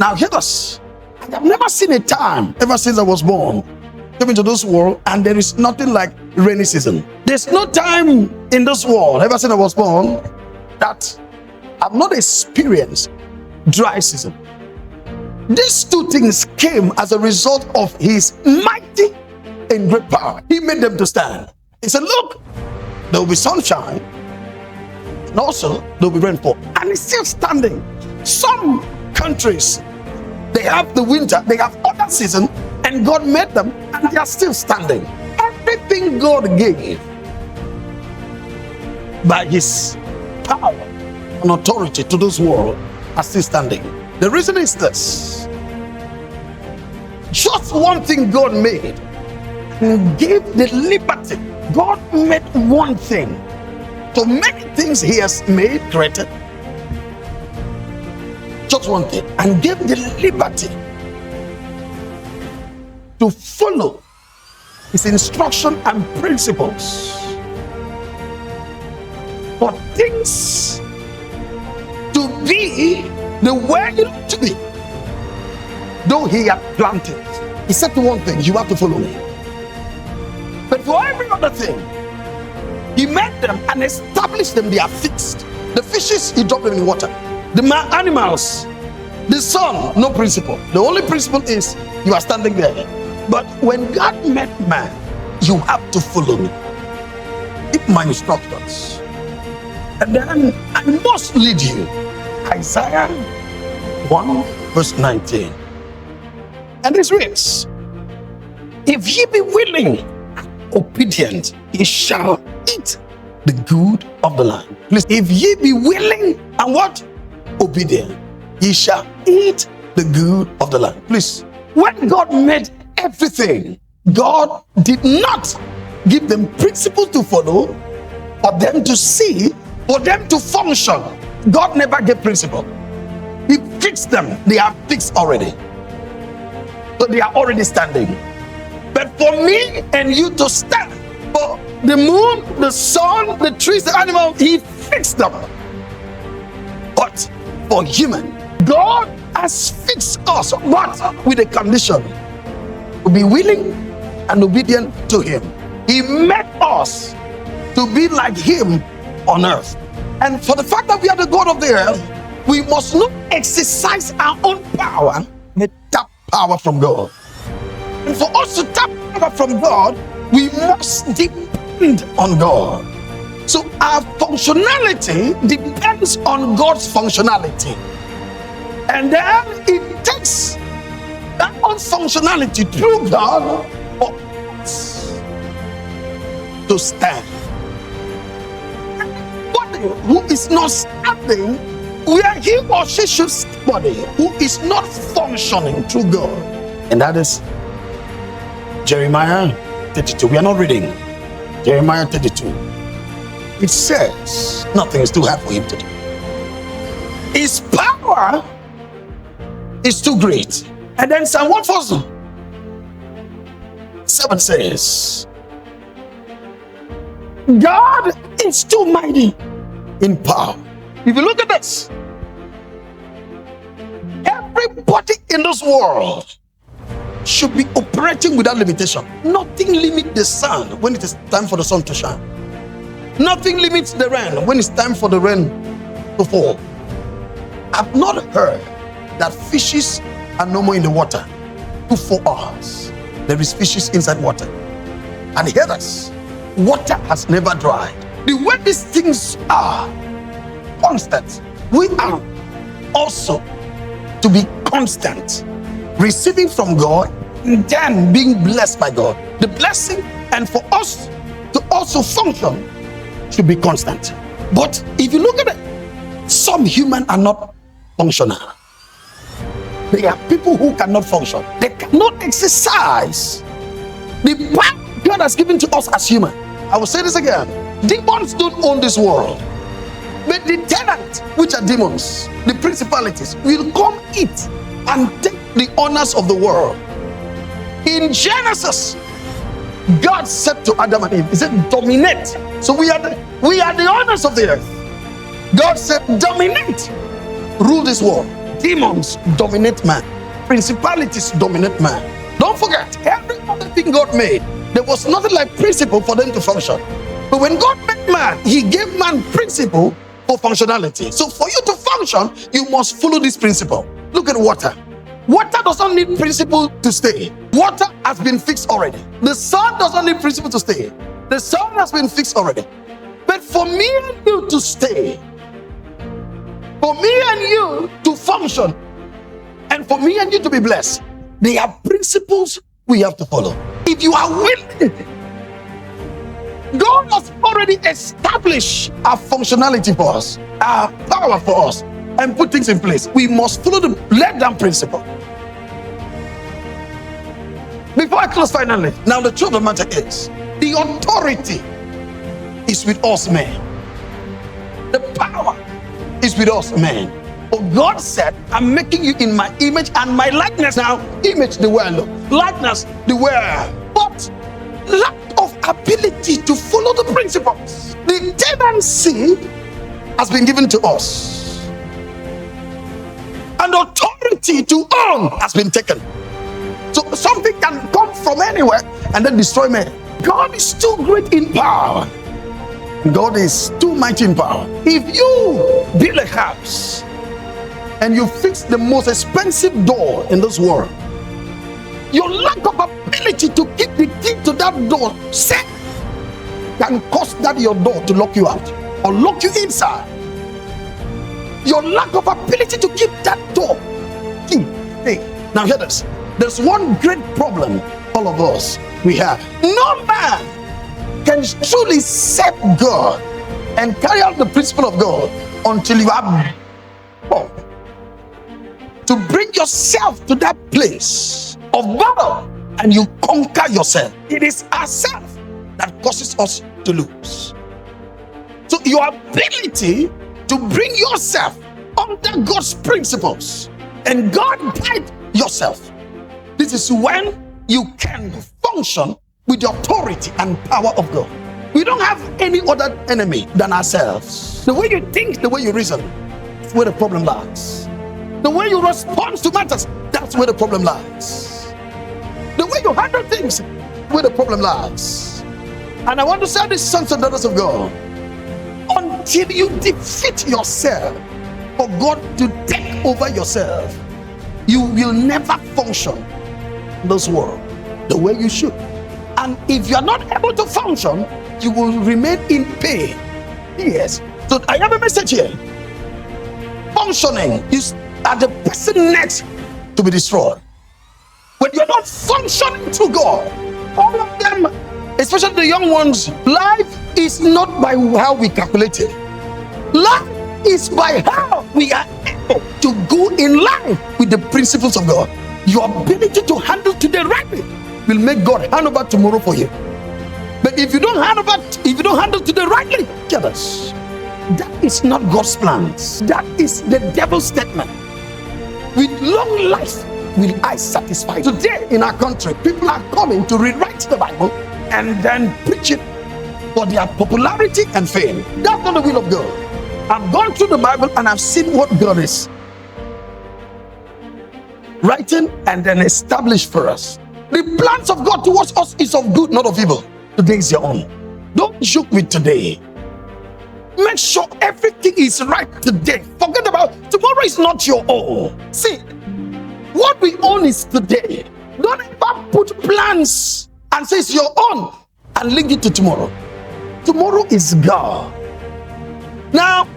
Now hear this. I have never seen a time ever since I was born, came into this world, and there is nothing like rainy season. There's no time in this world ever since I was born that I've not experienced dry season. These two things came as a result of his mighty and great power. He made them to stand. He said, look, there will be sunshine, and also there will be rainfall. And it's still standing. Some countries, they have the winter, they have other season, and God made them, and they are still standing. Everything God gave by his power and authority to this world are still standing. The reason is this. Just one thing God made and gave the liberty. God made one thing. So many things he has made, created. Just one thing. And gave the liberty to follow his instruction and principles for things to be the way it ought to be. Though he had planted, he said to one thing, you have to follow me. But for every other thing, he made them and established them. They are fixed. The fishes, he dropped them in water. The animals, the sun, no principle. The only principle is you are standing there. But when God made man, you have to follow me. Keep my instructions. And then I must lead you. Isaiah 1 verse 19. And this reads, if ye be willing, obedient, ye shall eat the good of the land. Please, if ye be willing and what? Obedient, ye shall eat the good of the land. Please, when God made everything, God did not give them principles to follow, for them to see, for them to function. God never gave principle. He fixed them. They are fixed already. So they are already standing. But for me and you to stand, for the moon, the sun, the trees, the animals, he fixed them. But for human, God has fixed us. What? With a condition. To be willing and obedient to him. He made us to be like him on earth. And for the fact that we are the God of the earth, we must not exercise our own power, but tap power from God. And for us to tap power from God, we must depend on God. So our functionality depends on God's functionality. And then it takes that own functionality through God for us to stand. Anybody who is not standing where he or she should somebody who is not functioning through God. And that is Jeremiah 32. We are not reading Jeremiah 32. It says nothing is too hard for him to do. His power is too great. And then Psalm 147 says, God is too mighty in power. If you look at this, everybody in this world should be operating without limitation. Nothing limits the sun when it is time for the sun to shine. Nothing limits the rain when it's time for the rain to fall. I've not heard that fishes are no more in the water. 2-4 hours, there is fishes inside water. And hear this, water has never dried. The way these things are constant, we are also to be constant, receiving from God and then being blessed by God. The blessing and for us to also function should be constant. But if you look at it, some humans are not functional. There are people who cannot function. They cannot exercise the power God has given to us as humans. I will say this again. Demons don't own this world. But the tenants, which are demons, the principalities, will come eat and take the honors of the world. In Genesis, God said to Adam and Eve, he said, dominate. So we are the owners of the earth. God said, dominate, rule this world, Demons dominate man. Principalities dominate man. Don't forget, every other thing God made, there was nothing like principle for them to function. But when God made man, he gave man principle for functionality. So for you to function, you must follow this principle. Look at water. Water does not need principle to stay. Water has been fixed already. The sun does not need principle to stay. The sun has been fixed already. But for me and you to stay, for me and you to function, and for me and you to be blessed, there are principles we have to follow. If you are willing, God has already established our functionality for us, our power for us, and put things in place. We must follow the let-down principle. Before I close finally, now the truth of the matter is, the authority is with us men. The power is with us men. But God said, I'm making you in my image and my likeness. Now, image the way I look, likeness the way I am. But lack of ability to follow the principles. The tendency has been given to us, and authority to own has been taken. So something can come from anywhere and then destroy man. God is too great in power. God is too mighty in power. If you build a house and you fix the most expensive door in this world, your lack of ability to keep the key to that door set can cause that your door to lock you out or lock you inside. Your lack of ability to keep that door key. Hey, now hear this. There's one great problem all of us we have. No man can truly serve God and carry out the principle of God until you have power to bring yourself to that place of battle and you conquer yourself. It is ourselves that causes us to lose. So your ability to bring yourself under God's principles and God guide yourself, this is when you can function with the authority and power of God. We don't have any other enemy than ourselves. The way you think, the way you reason, that's where the problem lies. The way you respond to matters, that's where the problem lies. The way you handle things, where the problem lies. And I want to say this, sons and daughters of God, until you defeat yourself for God to take over yourself, you will never function in this world the way you should. And if you are not able to function, you will remain in pain. Yes. So I have a message here. Functioning is the person next to be destroyed. When you're not functioning to God, all of them, especially the young ones, life is not by how we calculate it. Life is by how we are able to go in line with the principles of God. Your ability to handle today rightly will make God hand over tomorrow for you. But if you don't handle today rightly, get us. That is not God's plans. That is the devil's statement. With long life will I satisfy. Today in our country, people are coming to rewrite the Bible and then preach it for their popularity and fame. That's not the will of God. I've gone through the Bible and I've seen what God is writing and then established for us. The plans of God towards us is of good, not of evil. Today is your own. Don't joke with today. Make sure everything is right today. Forget about tomorrow is not your own. See, what we own is today. Don't ever put plans and say it's your own and link it to tomorrow. Tomorrow is God. Now,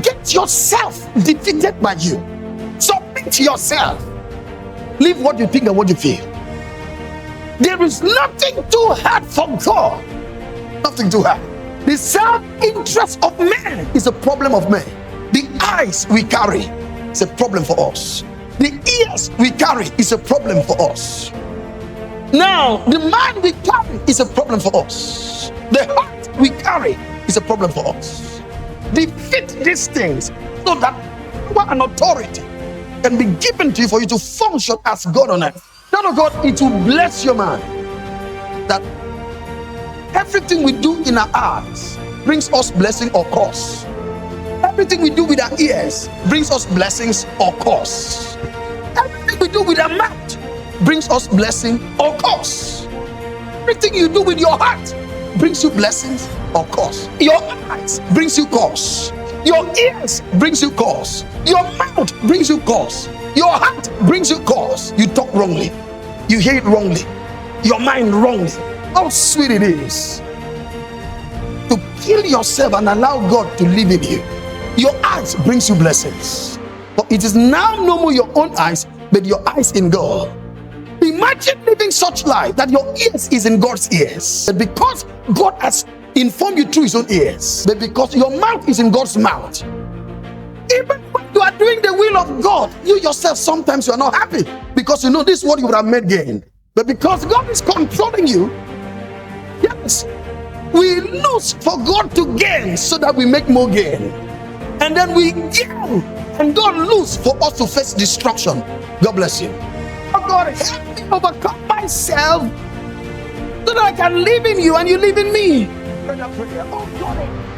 get yourself defeated by you. Submit to yourself. Leave what you think and what you feel. There is nothing too hard for God. Nothing too hard. The self-interest of man is a problem of man. The eyes we carry is a problem for us. The ears we carry is a problem for us. Now, the mind we carry is a problem for us. The heart we carry is a problem for us. Defeat these things so that power and authority can be given to you for you to function as God on earth. That of God, it will bless your mind. That everything we do in our hearts brings us blessing or curse. Everything we do with our ears brings us blessings or curse. Everything we do with our mouth brings us blessing or curse. Everything you do with your heart brings you blessings or curse. Your eyes brings you curse. Your ears brings you curse. Your mouth brings you curse. Your heart brings you curse. You talk wrongly. You hear it wrongly. Your mind wrongly. How sweet it is to kill yourself and allow God to live in you. Your eyes brings you blessings. But it is now no more your own eyes, but your eyes in God. Imagine living such life that your ears is in God's ears. But because God has informed you through his own ears, but because your mouth is in God's mouth, even when you are doing the will of God, you yourself sometimes you are not happy because you know this is what you would have made gain. But because God is controlling you, yes, we lose for God to gain so that we make more gain. And then we gain and God lose for us to face destruction. God bless you. Oh God, help me overcome myself so that I can live in you and you live in me. Oh God.